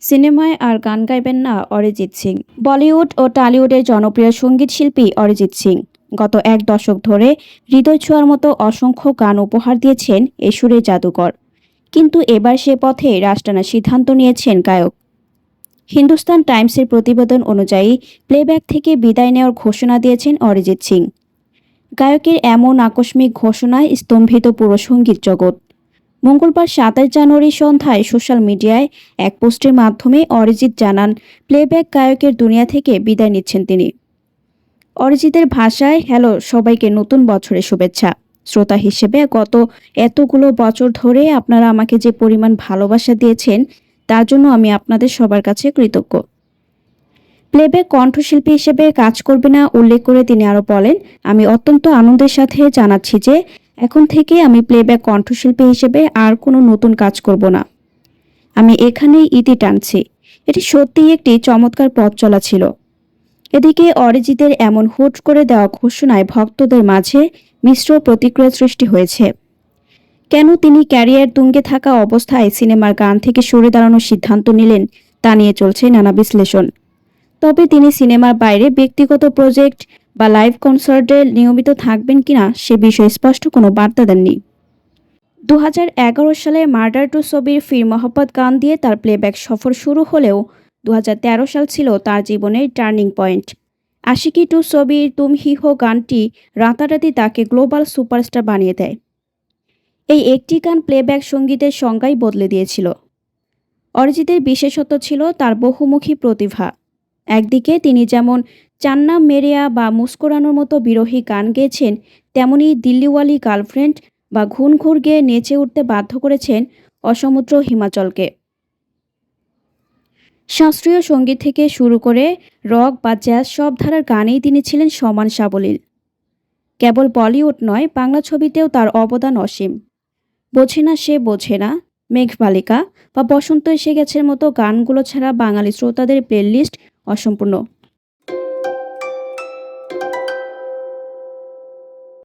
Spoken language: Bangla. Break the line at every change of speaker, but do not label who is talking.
সিনেমায় আর গান গাইবেন না অরিজিৎ সিং। বলিউড ও টলিউডের জনপ্রিয় সঙ্গীত শিল্পী অরিজিৎ সিং গত এক দশক ধরে হৃদয় ছোঁয়ার মতো অসংখ্য গান উপহার দিয়েছেন এই সুরের জাদুকর। কিন্তু এবার সে পথে রাশ টানার সিদ্ধান্ত নিয়েছেন গায়ক। হিন্দুস্তান টাইমসের প্রতিবেদন অনুযায়ী প্লেব্যাক থেকে বিদায় নেওয়ার ঘোষণা দিয়েছেন অরিজিৎ সিং। গায়কের এমন আকস্মিক ঘোষণায় স্তম্ভিত পুরো সঙ্গীত জগৎ। মঙ্গলবার ২৭ জানুয়ারি সন্ধ্যায় সোশ্যাল মিডিয়ায় এক পোস্টের মাধ্যমে অরিজিৎ জানান, প্লেব্যাক গায়কের দুনিয়া থেকে বিদায় নিচ্ছেন তিনি। অরিজিতের ভাষায়, হ্যালো সবাইকে নতুন বছরের শুভেচ্ছা। শ্রোতা হিসেবে গত এতগুলো বছর ধরে আপনারা আমাকে যে পরিমাণ ভালোবাসা দিয়েছেন তার জন্য আমি আপনাদের সবার কাছে কৃতজ্ঞ। প্লেব্যাক কণ্ঠশিল্পী হিসেবে কাজ করবে না উল্লেখ করে তিনি আরও বলেন, আমি অত্যন্ত আনন্দের সাথে জানাচ্ছি যে এখন থেকে আমি প্লেব্যাক কণ্ঠশিল্পী হিসেবে আর কোনো নতুন কাজ করব না। আমি এখানেই ইতি টানছি। এটি সত্যিই একটি চমৎকার পথ চলা ছিল। এদিকে অরিজিতের এমন হুট করে দেওয়া ঘোষণায় ভক্তদের মাঝে মিশ্র প্রতিক্রিয়া সৃষ্টি হয়েছে। কেন তিনি ক্যারিয়ার তুঙ্গে থাকা অবস্থায় সিনেমার গান থেকে সরে দাঁড়ানোর সিদ্ধান্ত নিলেন তা নিয়ে চলছে নানা বিশ্লেষণ। তবে তিনি সিনেমার বাইরে ব্যক্তিগত প্রজেক্ট বা লাইভ কনসার্টে নিয়মিত থাকবেন কিনা সে বিষয়ে স্পষ্ট কোনো বার্তা দেননি। ২০১১ সালে মার্ডার টু ছবির ফির মোহাম্মদ গান দিয়ে তার প্লেব্যাক সফর শুরু হলেও ২০১৩ সাল ছিল তার জীবনের টার্নিং পয়েন্ট। আশিকি টু ছবির তুম হি হো গানটি রাতারাতি তাকে গ্লোবাল সুপারস্টার বানিয়ে দেয়। এই একটি গান প্লেব্যাক সঙ্গীতের সংজ্ঞাই বদলে দিয়েছিল। অরিজিতের বিশেষত্ব ছিল তার বহুমুখী প্রতিভা। একদিকে তিনি যেমন চান্না মেরিয়া বা মুস্কুরানোর মতো বিরোহী গান গেয়েছেন, তেমনি দিল্লিওয়ালি গার্লফ্রেন্ড বা ঘুন ঘুর গেয়ে নেচে উঠতে বাধ্য করেছেন অসমুদ্র হিমাচলকে। শাস্ত্রীয় সঙ্গীত থেকে শুরু করে রক বা জ্যাজ সব ধারার গানেই তিনি ছিলেন সমান সাবলীল। কেবল বলিউড নয়, বাংলা ছবিতেও তার অবদান অসীম। বোঝে না সে বোঝে না, মেঘবালিকা বা বসন্ত এসে গেছের মতো গানগুলো ছাড়া বাঙালি শ্রোতাদের প্লেলিস্ট অসম্পূর্ণ।